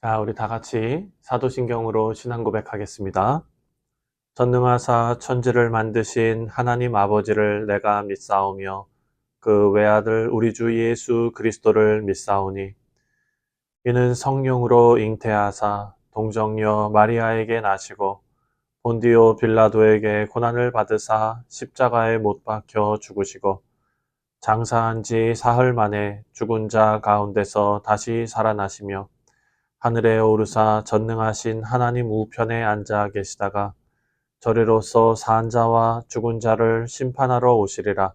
자, 우리 다 같이 사도신경으로 신앙 고백하겠습니다. 전능하사 천지를 만드신 하나님 아버지를 내가 믿사오며 그 외아들 우리 주 예수 그리스도를 믿사오니 이는 성령으로 잉태하사 동정녀 마리아에게 나시고 본디오 빌라도에게 고난을 받으사 십자가에 못 박혀 죽으시고 장사한 지 사흘 만에 죽은 자 가운데서 다시 살아나시며 하늘에 오르사 전능하신 하나님 우편에 앉아 계시다가 저리로서 산 자와 죽은 자를 심판하러 오시리라.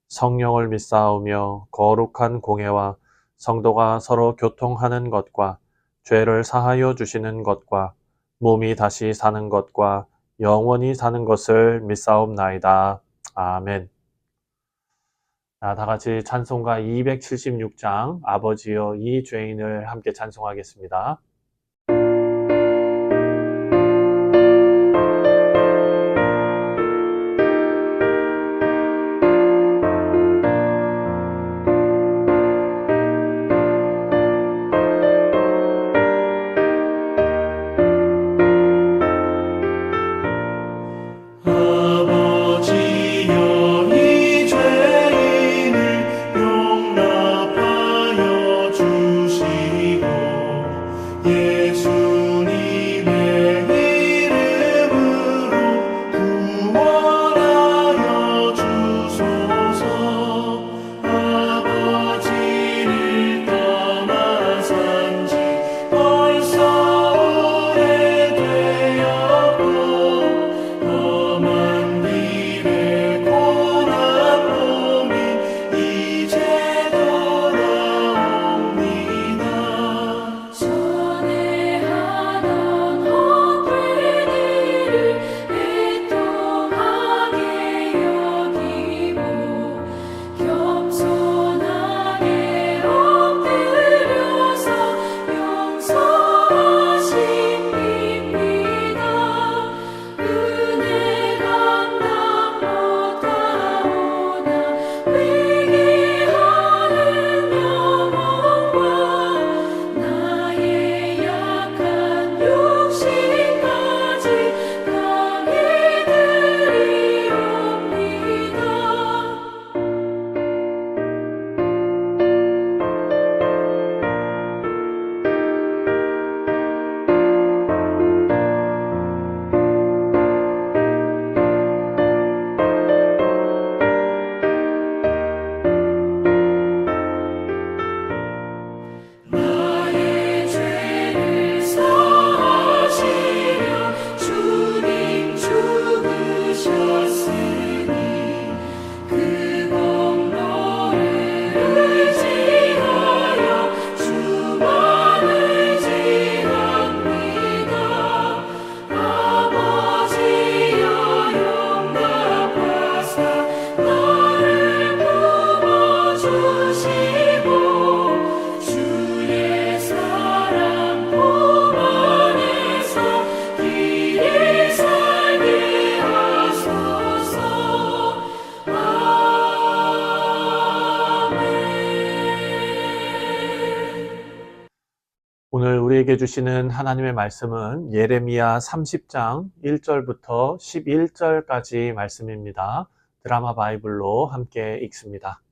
성령을 믿사오며 거룩한 공회와 성도가 서로 교통하는 것과 죄를 사하여 주시는 것과 몸이 다시 사는 것과 영원히 사는 것을 믿사옵나이다. 아멘. 자, 다 같이 찬송가 276장 아버지여 이 죄인을 함께 찬송하겠습니다. 오늘 우리에게 주시는 하나님의 말씀은 예레미야 30장 1절부터 11절까지 말씀입니다. 드라마 바이블로 함께 읽습니다.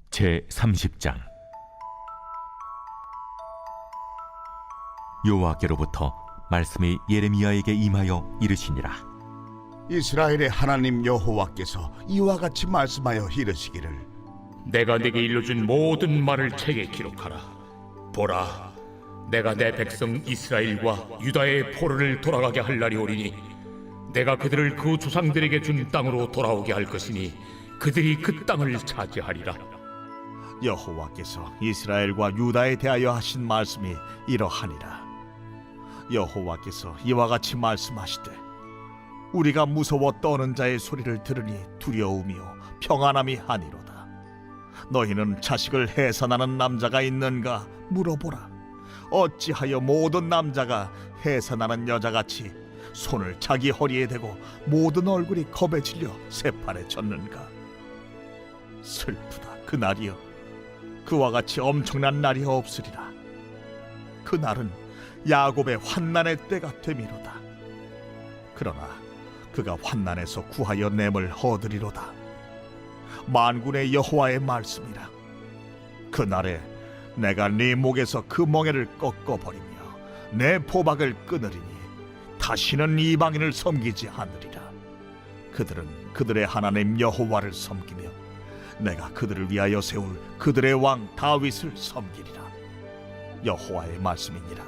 제30장 여호와께로부터 말씀이 예레미야에게 임하여 이르시니라. 이스라엘의 하나님 여호와께서 이와 같이 말씀하여 이르시기를 내가 네게 일러준 모든 말을 책에 기록하라. 보라, 내가 내 백성 이스라엘과 유다의 포로를 돌아가게 할 날이 오리니 내가 그들을 그 조상들에게 준 땅으로 돌아오게 할 것이니 그들이 그 땅을 차지하리라. 여호와께서 이스라엘과 유다에 대하여 하신 말씀이 이러하니라. 여호와께서 이와 같이 말씀하시되 우리가 무서워 떠는 자의 소리를 들으니 두려움이요 평안함이 아니로다. 너희는 자식을 해산하는 남자가 있는가 물어보라. 어찌하여 모든 남자가 해산하는 여자같이 손을 자기 허리에 대고 모든 얼굴이 겁에 질려 새판에 젖는가? 슬프다 그날이여. 그와 같이 엄청난 날이 없으리라. 그날은 야곱의 환난의 때가 되미로다. 그러나 그가 환난에서 구하여 냄을 얻으리로다. 만군의 여호와의 말씀이라. 그날에 내가 네 목에서 그 멍에를 꺾어버리며 내 포박을 끊으리니 다시는 이방인을 섬기지 않으리라. 그들은 그들의 하나님 여호와를 섬기며 내가 그들을 위하여 세울 그들의 왕 다윗을 섬기리라. 여호와의 말씀이니라.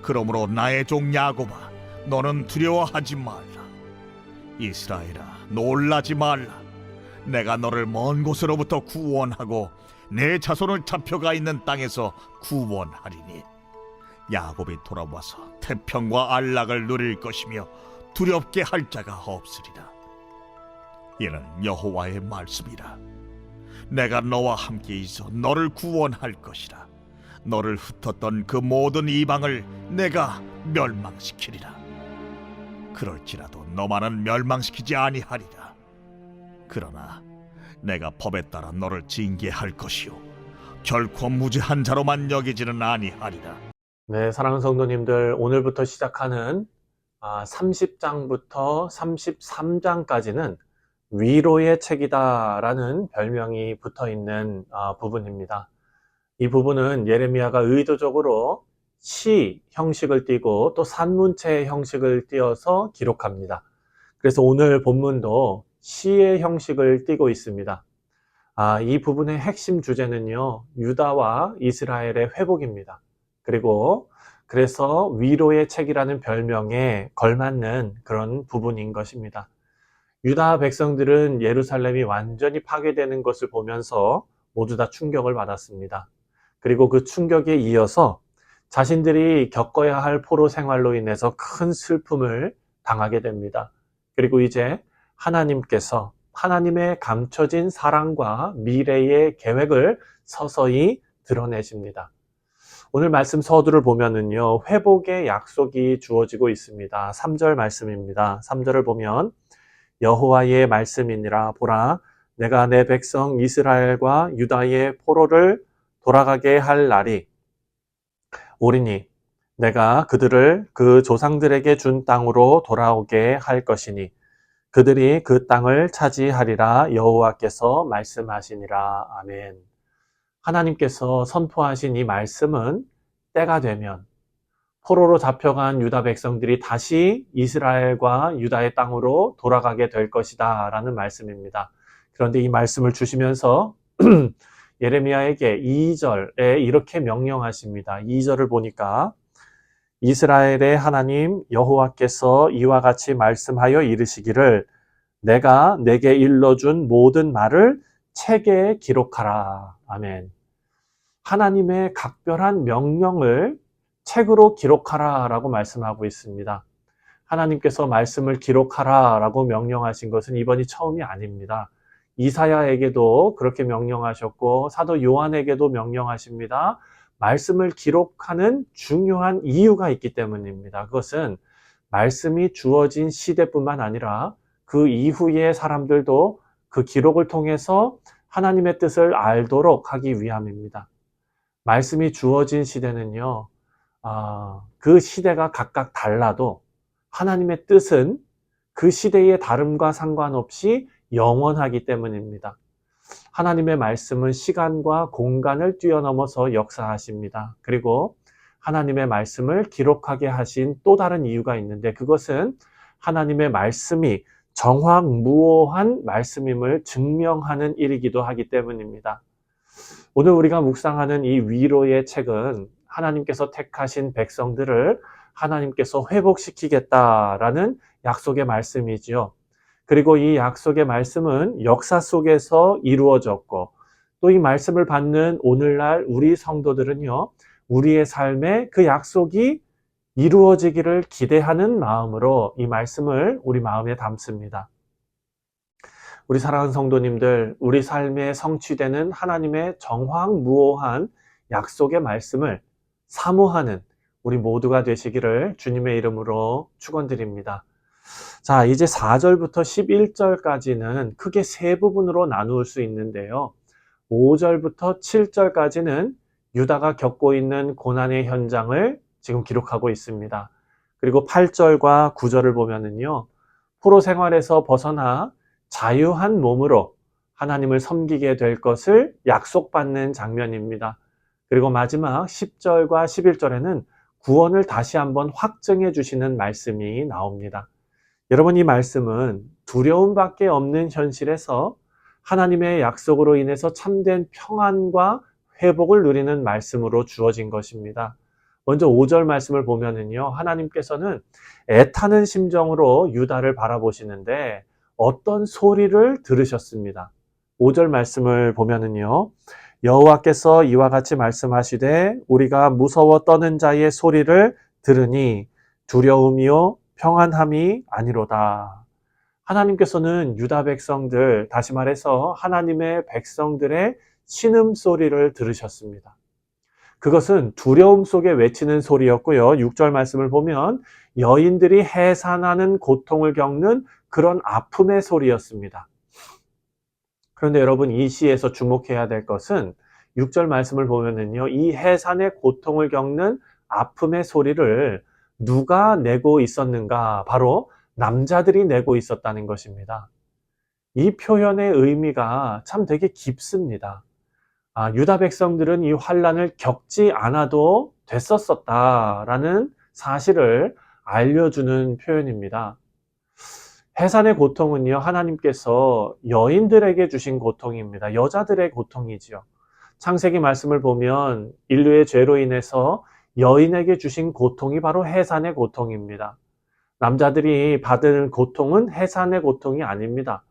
그러므로 나의 종 야곱아, 너는 두려워하지 말라. 이스라엘아, 놀라지 말라. 내가 너를 먼 곳으로부터 구원하고 내 자손을 잡혀가 있는 땅에서 구원하리니 야곱이 돌아와서 태평과 안락을 누릴 것이며 두렵게 할 자가 없으리라. 이는 여호와의 말씀이라. 내가 너와 함께 있어 너를 구원할 것이라. 너를 흩었던 그 모든 이방을 내가 멸망시키리라. 그럴지라도 너만은 멸망시키지 아니하리라. 그러나 내가 법에 따라 너를 징계할 것이요 결코 무죄한 자로만 여기지는 아니하리라. 네, 사랑하는 성도님들, 오늘부터 시작하는 30장부터 33장까지는 위로의 책이다라는 별명이 붙어있는 부분입니다. 이 부분은 예레미야가 의도적으로 시 형식을 띠고 또 산문체 형식을 띄어서 기록합니다. 그래서 오늘 본문도 시의 형식을 띠고 있습니다. 이 부분의 핵심 주제는요, 유다와 이스라엘의 회복입니다. 그래서 위로의 책이라는 별명에 걸맞는 그런 부분인 것입니다. 유다 백성들은 예루살렘이 완전히 파괴되는 것을 보면서 모두 다 충격을 받았습니다. 그리고 그 충격에 이어서 자신들이 겪어야 할 포로 생활로 인해서 큰 슬픔을 당하게 됩니다. 그리고 이제 하나님께서 하나님의 감춰진 사랑과 미래의 계획을 서서히 드러내십니다. 오늘 말씀 서두를 보면은요, 회복의 약속이 주어지고 있습니다. 3절 말씀입니다. 3절을 보면 여호와의 말씀이니라. 보라, 내가 내 백성 이스라엘과 유다의 포로를 돌아가게 할 날이 오리니 내가 그들을 그 조상들에게 준 땅으로 돌아오게 할 것이니 그들이 그 땅을 차지하리라. 여호와께서 말씀하시니라. 아멘. 하나님께서 선포하신 이 말씀은 때가 되면 포로로 잡혀간 유다 백성들이 다시 이스라엘과 유다의 땅으로 돌아가게 될 것이다 라는 말씀입니다. 그런데 이 말씀을 주시면서 예레미야에게 2절에 이렇게 명령하십니다. 2절을 보니까 이스라엘의 하나님 여호와께서 이와 같이 말씀하여 이르시기를 내가 내게 일러준 모든 말을 책에 기록하라. 아멘. 하나님의 각별한 명령을 책으로 기록하라 라고 말씀하고 있습니다. 하나님께서 말씀을 기록하라 라고 명령하신 것은 이번이 처음이 아닙니다. 이사야에게도 그렇게 명령하셨고 사도 요한에게도 명령하십니다. 말씀을 기록하는 중요한 이유가 있기 때문입니다. 그것은 말씀이 주어진 시대뿐만 아니라 그 이후의 사람들도 그 기록을 통해서 하나님의 뜻을 알도록 하기 위함입니다. 말씀이 주어진 시대는요, 그 시대가 각각 달라도 하나님의 뜻은 그 시대의 다름과 상관없이 영원하기 때문입니다. 하나님의 말씀은 시간과 공간을 뛰어넘어서 역사하십니다. 그리고 하나님의 말씀을 기록하게 하신 또 다른 이유가 있는데 그것은 하나님의 말씀이 정확무오한 말씀임을 증명하는 일이기도 하기 때문입니다. 오늘 우리가 묵상하는 이 위로의 책은 하나님께서 택하신 백성들을 하나님께서 회복시키겠다라는 약속의 말씀이지요. 그리고 이 약속의 말씀은 역사 속에서 이루어졌고 또 이 말씀을 받는 오늘날 우리 성도들은요, 우리의 삶에 그 약속이 이루어지기를 기대하는 마음으로 이 말씀을 우리 마음에 담습니다. 우리 사랑하는 성도님들, 우리 삶에 성취되는 하나님의 정확무오한 약속의 말씀을 사모하는 우리 모두가 되시기를 주님의 이름으로 축원드립니다. 자, 이제 4절부터 11절까지는 크게 세 부분으로 나눌 수 있는데요. 5절부터 7절까지는 유다가 겪고 있는 고난의 현장을 지금 기록하고 있습니다. 그리고 8절과 9절을 보면은요, 포로 생활에서 벗어나 자유한 몸으로 하나님을 섬기게 될 것을 약속받는 장면입니다. 그리고 마지막 10절과 11절에는 구원을 다시 한번 확증해 주시는 말씀이 나옵니다. 여러분, 이 말씀은 두려움밖에 없는 현실에서 하나님의 약속으로 인해서 참된 평안과 회복을 누리는 말씀으로 주어진 것입니다. 먼저 5절 말씀을 보면은요, 하나님께서는 애타는 심정으로 유다를 바라보시는데 어떤 소리를 들으셨습니다. 5절 말씀을 보면은요, 여호와께서 이와 같이 말씀하시되 우리가 무서워 떠는 자의 소리를 들으니 두려움이요 평안함이 아니로다. 하나님께서는 유다 백성들, 다시 말해서 하나님의 백성들의 신음소리를 들으셨습니다. 그것은 두려움 속에 외치는 소리였고요. 6절 말씀을 보면 여인들이 해산하는 고통을 겪는 그런 아픔의 소리였습니다. 그런데 여러분, 이 시에서 주목해야 될 것은 6절 말씀을 보면은요, 이 해산의 고통을 겪는 아픔의 소리를 누가 내고 있었는가? 바로 남자들이 내고 있었다는 것입니다. 이 표현의 의미가 참 되게 깊습니다. 유다 백성들은 이 환란을 겪지 않아도 됐었다라는 사실을 알려주는 표현입니다. 해산의 고통은요, 하나님께서 여인들에게 주신 고통입니다. 여자들의 고통이지요. 창세기 말씀을 보면 인류의 죄로 인해서 여인에게 주신 고통이 바로 해산의 고통입니다. 남자들이 받은 고통은 해산의 고통이 아닙니다.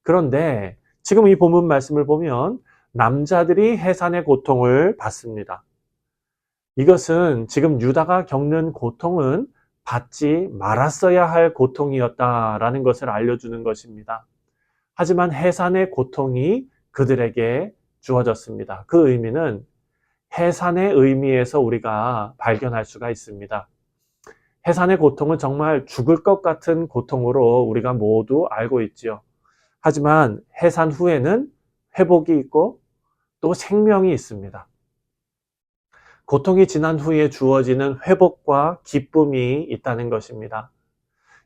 그런데 지금 이 본문 말씀을 보면 남자들이 해산의 고통을 받습니다. 이것은 지금 유다가 겪는 고통은 받지 말았어야 할 고통이었다라는 것을 알려주는 것입니다. 하지만 해산의 고통이 그들에게 주어졌습니다. 그 의미는 해산의 의미에서 우리가 발견할 수가 있습니다. 해산의 고통은 정말 죽을 것 같은 고통으로 우리가 모두 알고 있지요. 하지만 해산 후에는 회복이 있고 또 생명이 있습니다. 고통이 지난 후에 주어지는 회복과 기쁨이 있다는 것입니다.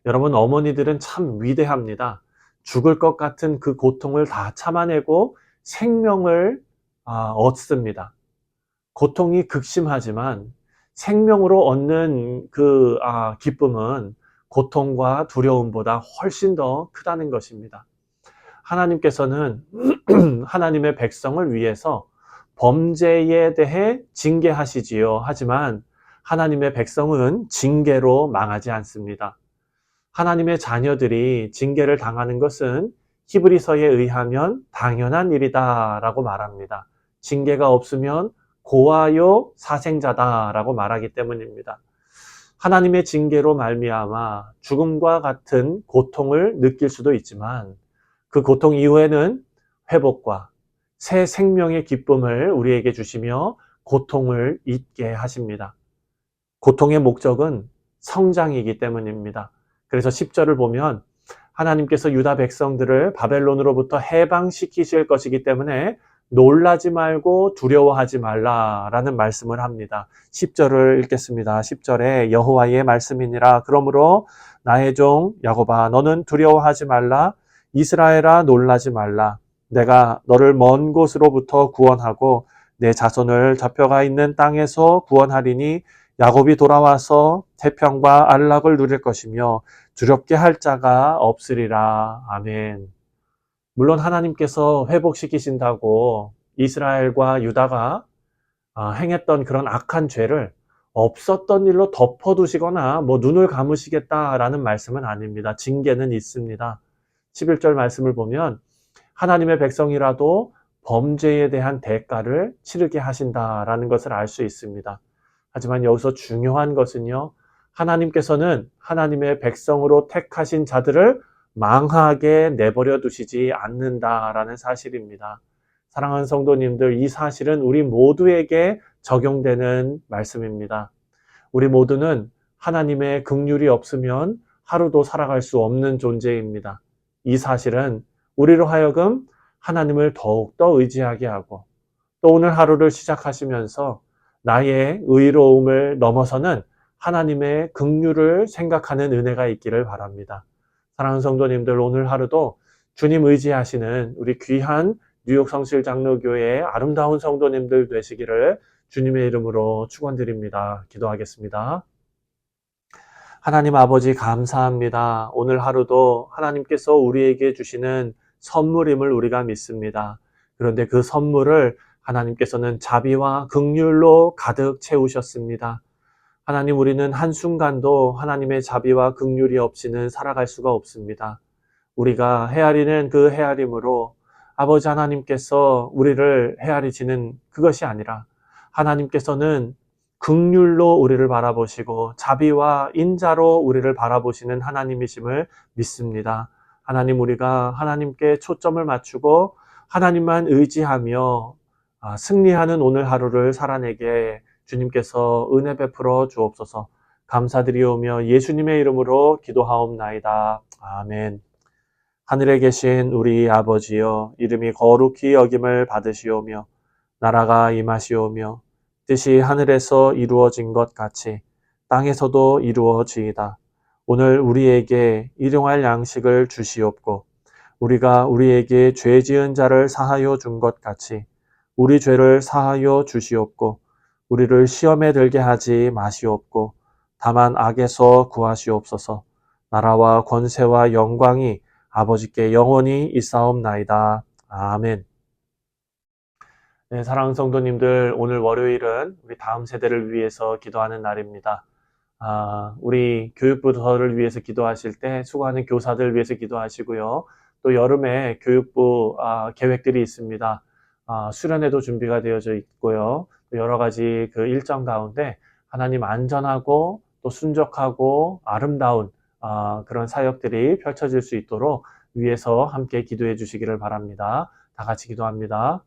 여러분, 어머니들은 참 위대합니다. 죽을 것 같은 그 고통을 다 참아내고 생명을 얻습니다. 고통이 극심하지만 생명으로 얻는 그 기쁨은 고통과 두려움보다 훨씬 더 크다는 것입니다. 하나님께서는 하나님의 백성을 위해서 범죄에 대해 징계하시지요. 하지만 하나님의 백성은 징계로 망하지 않습니다. 하나님의 자녀들이 징계를 당하는 것은 히브리서에 의하면 당연한 일이다라고 말합니다. 징계가 없으면 고아요 사생자다라고 말하기 때문입니다. 하나님의 징계로 말미암아 죽음과 같은 고통을 느낄 수도 있지만 그 고통 이후에는 회복과 새 생명의 기쁨을 우리에게 주시며 고통을 잊게 하십니다. 고통의 목적은 성장이기 때문입니다. 그래서 10절을 보면 하나님께서 유다 백성들을 바벨론으로부터 해방시키실 것이기 때문에 놀라지 말고 두려워하지 말라라는 말씀을 합니다. 10절을 읽겠습니다. 10절에 여호와의 말씀이니라. 그러므로 나의 종 야곱아 너는 두려워하지 말라. 이스라엘아 놀라지 말라. 내가 너를 먼 곳으로부터 구원하고 내 자손을 잡혀가 있는 땅에서 구원하리니 야곱이 돌아와서 태평과 안락을 누릴 것이며 두렵게 할 자가 없으리라. 아멘. 물론 하나님께서 회복시키신다고 이스라엘과 유다가 행했던 그런 악한 죄를 없었던 일로 덮어두시거나 눈을 감으시겠다라는 말씀은 아닙니다. 징계는 있습니다. 11절 말씀을 보면 하나님의 백성이라도 범죄에 대한 대가를 치르게 하신다라는 것을 알 수 있습니다. 하지만 여기서 중요한 것은요, 하나님께서는 하나님의 백성으로 택하신 자들을 망하게 내버려 두시지 않는다라는 사실입니다. 사랑하는 성도님들, 이 사실은 우리 모두에게 적용되는 말씀입니다. 우리 모두는 하나님의 긍휼이 없으면 하루도 살아갈 수 없는 존재입니다. 이 사실은 우리로 하여금 하나님을 더욱더 의지하게 하고 또 오늘 하루를 시작하시면서 나의 의로움을 넘어서는 하나님의 긍휼을 생각하는 은혜가 있기를 바랍니다. 사랑하는 성도님들, 오늘 하루도 주님 의지하시는 우리 귀한 뉴욕 성실 장로교회의 아름다운 성도님들 되시기를 주님의 이름으로 축원드립니다. 기도하겠습니다. 하나님 아버지 감사합니다. 오늘 하루도 하나님께서 우리에게 주시는 선물임을 우리가 믿습니다. 그런데 그 선물을 하나님께서는 자비와 긍휼로 가득 채우셨습니다. 하나님, 우리는 한순간도 하나님의 자비와 긍휼이 없이는 살아갈 수가 없습니다. 우리가 헤아리는 그 헤아림으로 아버지 하나님께서 우리를 헤아리시는 그것이 아니라 하나님께서는 긍휼로 우리를 바라보시고 자비와 인자로 우리를 바라보시는 하나님이심을 믿습니다. 하나님, 우리가 하나님께 초점을 맞추고 하나님만 의지하며 승리하는 오늘 하루를 살아내게 주님께서 은혜 베풀어 주옵소서. 감사드리오며 예수님의 이름으로 기도하옵나이다. 아멘. 하늘에 계신 우리 아버지여, 이름이 거룩히 여김을 받으시오며 나라가 임하시오며 뜻이 하늘에서 이루어진 것 같이 땅에서도 이루어지이다. 오늘 우리에게 일용할 양식을 주시옵고 우리가 우리에게 죄 지은 자를 사하여 준 것 같이 우리 죄를 사하여 주시옵고 우리를 시험에 들게 하지 마시옵고 다만 악에서 구하시옵소서. 나라와 권세와 영광이 아버지께 영원히 있사옵나이다. 아멘. 네, 사랑하는 성도님들, 오늘 월요일은 우리 다음 세대를 위해서 기도하는 날입니다. 우리 교육부서를 위해서 기도하실 때 수고하는 교사들 위해서 기도하시고요. 또 여름에 교육부 계획들이 있습니다. 수련회도 준비가 되어져 있고요. 또 여러 가지 그 일정 가운데 하나님 안전하고 또 순적하고 아름다운 그런 사역들이 펼쳐질 수 있도록 위에서 함께 기도해 주시기를 바랍니다. 다 같이 기도합니다.